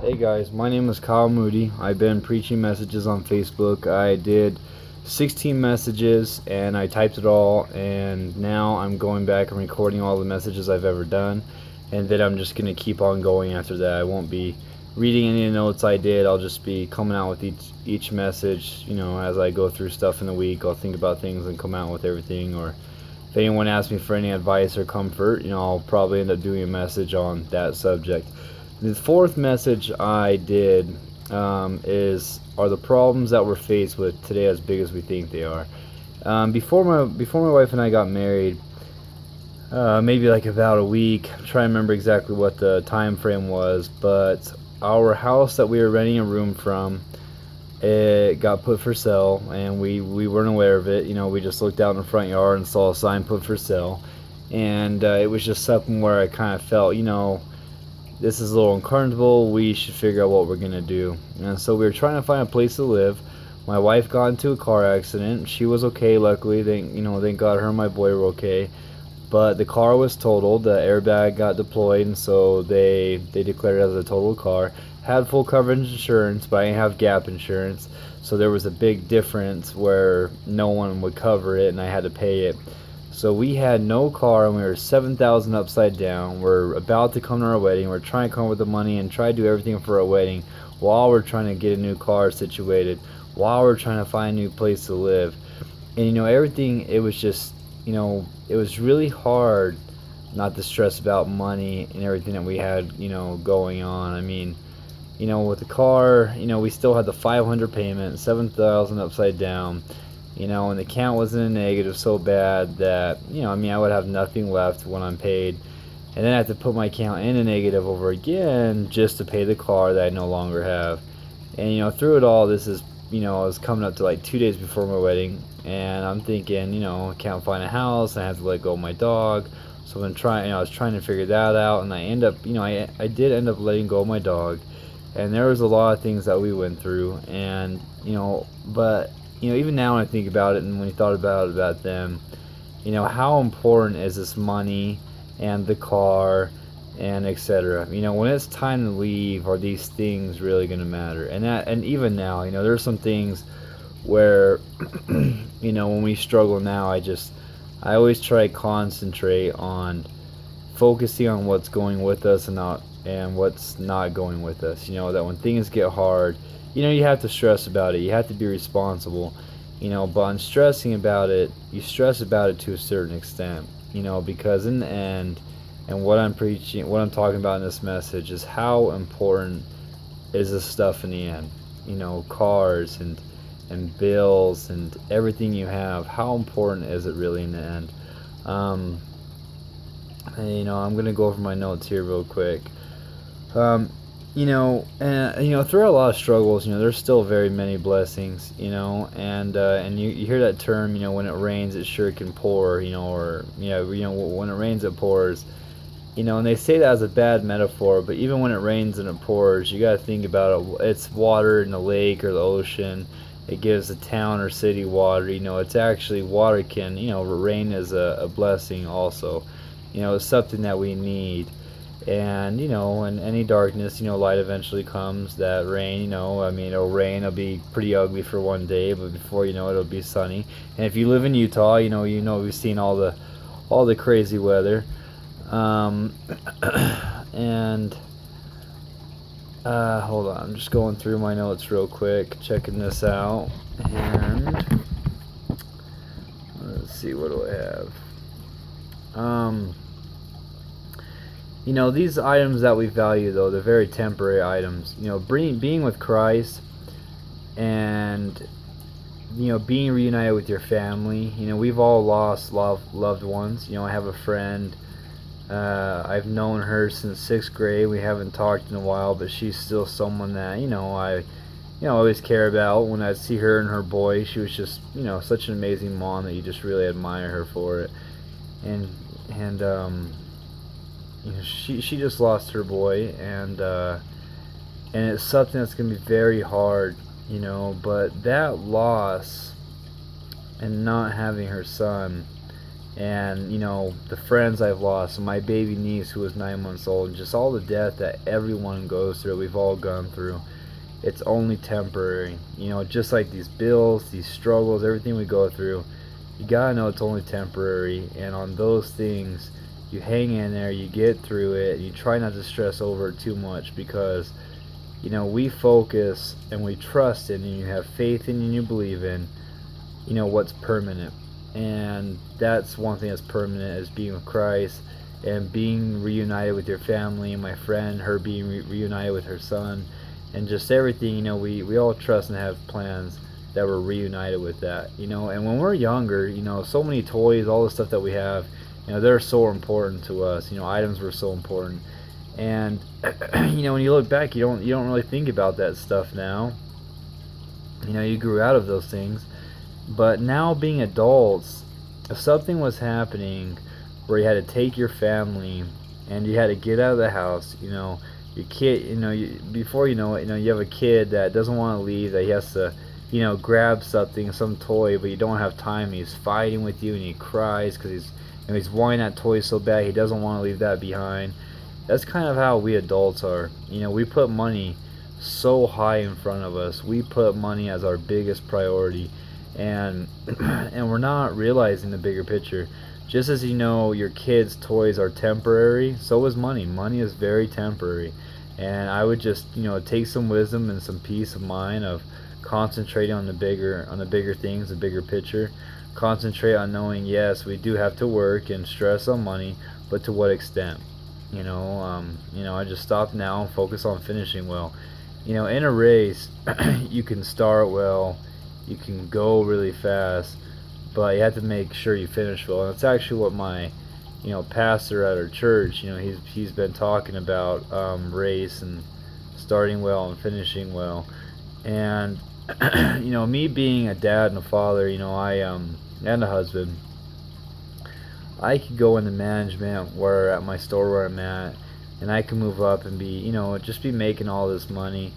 Hey guys, my name is Kyle Moody. I've been preaching messages on Facebook. I did 16 messages and I typed it all, and now I'm going back and recording all the messages I've ever done, and then I'm just going to keep on going after that. I won't be reading any of the notes I did. I'll just be coming out with each message, as I go through stuff in the week. I'll think about things and come out with everything, or if anyone asks me for any advice or comfort, I'll probably end up doing a message on that subject. The fourth message I did are the problems that we're faced with today as big as we think they are. Before my wife and I got married, maybe like about a week. I'm trying to remember exactly what the time frame was, but our house that we were renting a room from, it got put for sale, and we weren't aware of it. We just looked out in the front yard and saw a sign put for sale, and it was just something where I kind of felt, this is a little uncomfortable. We should figure out what we're gonna do. And so we were trying to find a place to live. My wife got into a car accident. She was okay, luckily. Thank God her and my boy were okay. But the car was totaled. The airbag got deployed, and so they declared it as a totaled car. Had full coverage insurance, but I didn't have gap insurance. So there was a big difference where no one would cover it, and I had to pay it. So we had no car, and we were 7,000 upside down. We're about to come to our wedding. We're trying to come up with the money and try to do everything for our wedding while we're trying to get a new car situated, while we're trying to find a new place to live. And everything, it was just, it was really hard not to stress about money and everything that we had, going on. I mean, with the car, we still had the 500 payment, 7,000 upside down. And the account was in a negative so bad that, I would have nothing left when I'm paid. And then I have to put my account in a negative over again just to pay the car that I no longer have. And, through it all, this is, I was coming up to like 2 days before my wedding. And I'm thinking, I can't find a house. And I have to let go of my dog. So I was trying to figure that out. And I end up, I did end up letting go of my dog. And there was a lot of things that we went through. And, but even now when I think about it, and when you thought about them, how important is this money and the car and etc. When it's time to leave, are these things really going to matter? And even now, there's some things where, when we struggle now, I always try to concentrate on focusing on what's going with us and what's not going with us. That when things get hard, you have to stress about it. You have to be responsible. But on stressing about it, you stress about it to a certain extent. Because in the end, and what I'm talking about in this message is how important is this stuff in the end. Cars and bills and everything you have. How important is it really in the end? I'm gonna go over my notes here real quick. Through a lot of struggles, there's still very many blessings, and you hear that term, when it rains, it sure can pour, when it rains, it pours, and they say that as a bad metaphor, but even when it rains and it pours, you got to think about it. It's water in the lake or the ocean. It gives a town or city water. It's actually water can, rain is a blessing also. It's something that we need. And in any darkness, light eventually comes. That rain, it'll rain, it'll be pretty ugly for one day, but before you know it, it'll be sunny. And if you live in Utah, we've seen all the crazy weather. And hold on, I'm just going through my notes real quick, checking this out. And let's see, what do I have? These items that we value, though, they're very temporary items. Being with Christ and, being reunited with your family. We've all lost loved ones. I have a friend. I've known her since 6th grade. We haven't talked in a while, but she's still someone that, I always care about. When I see her and her boy, she was just, such an amazing mom that you just really admire her for it. And she just lost her boy, and it's something that's going to be very hard, but that loss and not having her son and the friends I've lost, my baby niece who was 9 months old, and just all the death that everyone goes through, we've all gone through. It's only temporary. Just like these bills, these struggles, everything we go through, you gotta know it's only temporary. And on those things, you hang in there, you get through it, and you try not to stress over it too much, because we focus and we trust in, and you have faith in, and you believe in what's permanent. And that's one thing that's permanent, is being with Christ and being reunited with your family. And my friend, her being reunited with her son, and just everything. We all trust and have plans that we're reunited with that. And when we're younger, so many toys, all the stuff that we have, they're so important to us. Items were so important. And when you look back, you don't really think about that stuff now. You grew out of those things. But now, being adults, if something was happening where you had to take your family and you had to get out of the house, your kid, before you know it, you have a kid that doesn't want to leave, that he has to, grab something, some toy, but you don't have time. He's fighting with you and he cries because he's wanting that toy so bad. He doesn't want to leave that behind. That's kind of how we adults are. We put money so high in front of us. We put money as our biggest priority, and and we're not realizing the bigger picture. Just as your kids' toys are temporary, so is money. Money is very temporary. And I would just take some wisdom and some peace of mind of concentrating on the bigger things, the bigger picture. Concentrate on knowing, yes, we do have to work and stress on money, but to what extent? I just stop now and focus on finishing well. In a race, you can start well, you can go really fast, but you have to make sure you finish well. And it's actually what my pastor at our church, he's been talking about, race and starting well and finishing well. And me being a dad and a father, I and a husband, I could go into management where at my store where I'm at, and I can move up and be, just be making all this money.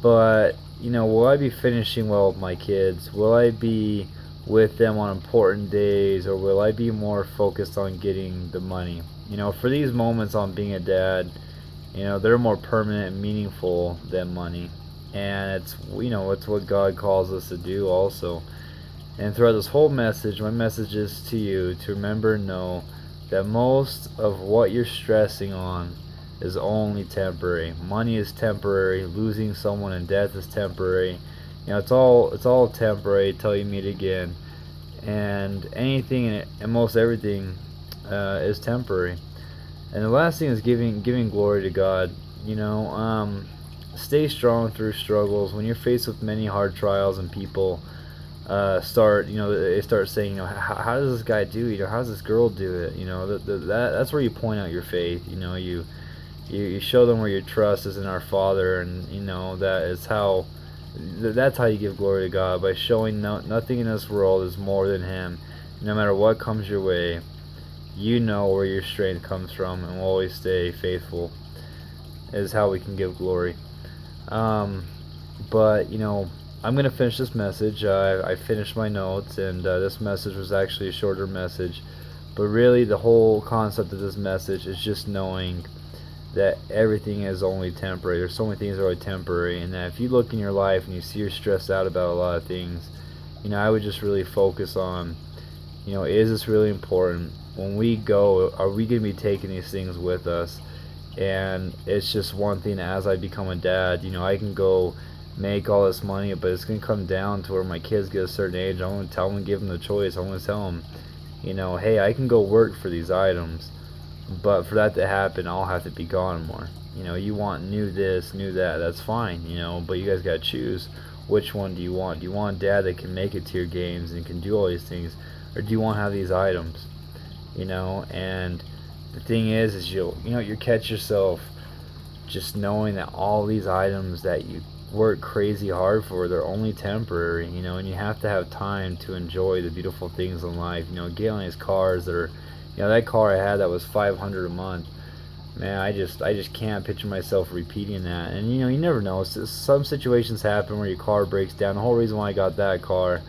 But will I be finishing well with my kids? Will I be with them on important days, or will I be more focused on getting the money? For these moments on being a dad, they're more permanent and meaningful than money. And it's what God calls us to do also. And throughout this whole message, my message is to you to remember and know that most of what you're stressing on is only temporary. Money is temporary. Losing someone in death is temporary. It's all temporary till you meet again. And anything and most everything is temporary. And the last thing is giving glory to God. Stay strong through struggles. When you're faced with many hard trials and people they start saying, how does this guy do it? How does this girl do it? That's where you point out your faith. You show them where your trust is in our Father, and that's how you give glory to God, by showing nothing in this world is more than Him. No matter what comes your way, where your strength comes from, and will always stay faithful. Is how we can give glory. But I'm going to finish this message. I finished my notes, and this message was actually a shorter message. But really, the whole concept of this message is just knowing that everything is only temporary. There's so many things that are temporary, and that if you look in your life and you see you're stressed out about a lot of things, I would just really focus on, is this really important? When we go, are we going to be taking these things with us? And it's just one thing, as I become a dad, I can go make all this money, but it's going to come down to where my kids get a certain age. I'm going to tell them, give them the choice. I'm going to tell them, hey, I can go work for these items, but for that to happen, I'll have to be gone more. You want new this, new that, that's fine, but you guys got to choose, which one do you want? Do you want dad that can make it to your games and can do all these things, or do you want to have these items? And the thing is you catch yourself just knowing that all these items that you work crazy hard for, they're only temporary, and you have to have time to enjoy the beautiful things in life. Get on these cars that are, that car I had that was $500 a month. Man, I just can't picture myself repeating that. And you never know. Some situations happen where your car breaks down. The whole reason why I got that car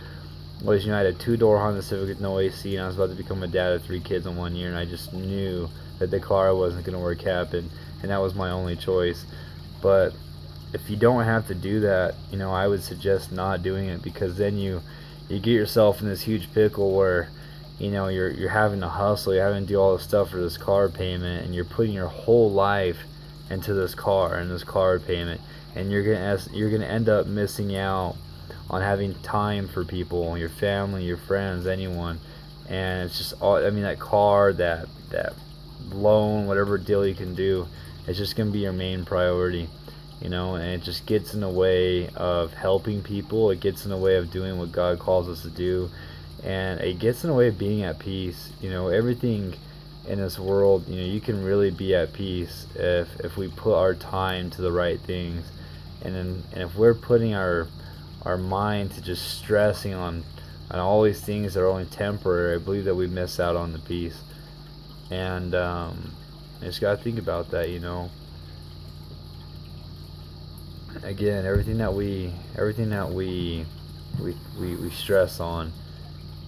was, I had a 2-door Honda Civic with no AC, and I was about to become a dad of 3 kids in 1 year, and I just knew that the car wasn't going to work out, and that was my only choice. But if you don't have to do that, I would suggest not doing it, because then you get yourself in this huge pickle where you're having to hustle, you're having to do all this stuff for this car payment, and you're putting your whole life into this car and this car payment, and you're gonna end up missing out on having time for people, your family, your friends, anyone. And it's just all, that car, that loan, whatever deal you can do, it's just gonna be your main priority. And it just gets in the way of helping people. It gets in the way of doing what God calls us to do, and it gets in the way of being at peace. Everything in this world, you can really be at peace if we put our time to the right things, and if we're putting our mind to just stressing on all these things that are only temporary, I believe that we miss out on the peace. And you just gotta think about that. Again, everything that we stress on,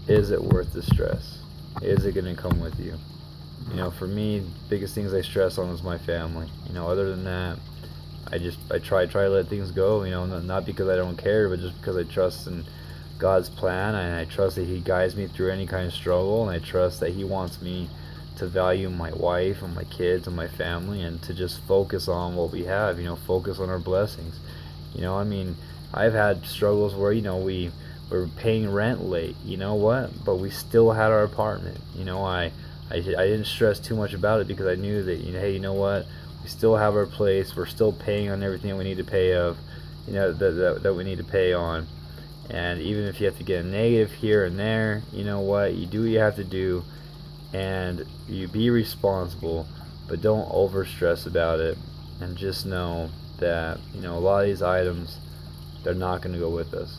is it worth the stress? Is it gonna come with you? For me, biggest things I stress on is my family. Other than that, I try to let things go. Not because I don't care, but just because I trust in God's plan, and I trust that He guides me through any kind of struggle, and I trust that He wants me to value my wife and my kids and my family, and to just focus on what we have. Focus on our blessings. I've had struggles where we were paying rent late. But we still had our apartment. I didn't stress too much about it, because I knew that hey, we still have our place. We're still paying on everything we need to pay of, that we need to pay on. And even if you have to get a negative here and there, you do what you have to do, and you be responsible, but don't over stress about it. And just know that a lot of these items, they're not going to go with us.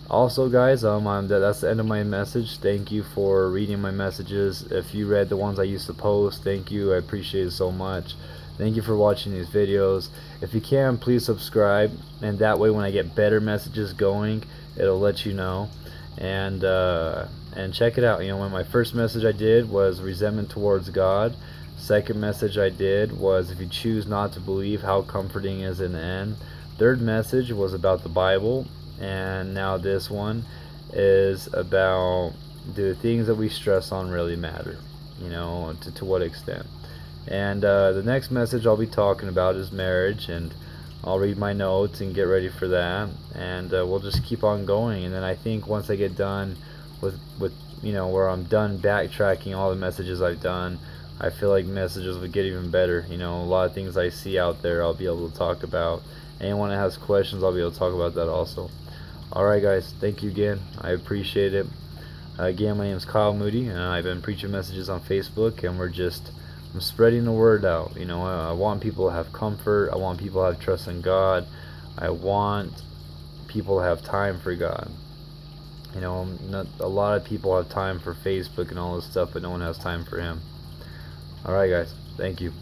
Also, guys, that's the end of my message. Thank you for reading my messages. If you read the ones I used to post, thank you. I appreciate it so much. Thank you for watching these videos. If you can, please subscribe, and that way when I get better messages going, it'll let you know. And check it out. When my first message I did was resentment towards God. Second message I did was, if you choose not to believe, how comforting is in the end. Third message was about the Bible. And now this one is about, do the things that we stress on really matter? To what extent? And the next message I'll be talking about is marriage, and I'll read my notes and get ready for that, and we'll just keep on going. And then I think once I get done with where I'm done backtracking all the messages I've done, I feel like messages will get even better. A lot of things I see out there, I'll be able to talk about. Anyone that has questions, I'll be able to talk about that also. Alright, guys, thank you again. I appreciate it. Again, my name is Kyle Moody, and I've been preaching messages on Facebook, and I'm spreading the word out. I want people to have comfort. I want people to have trust in God. I want people to have time for God. A lot of people have time for Facebook and all this stuff, but no one has time for Him. Alright, guys, thank you.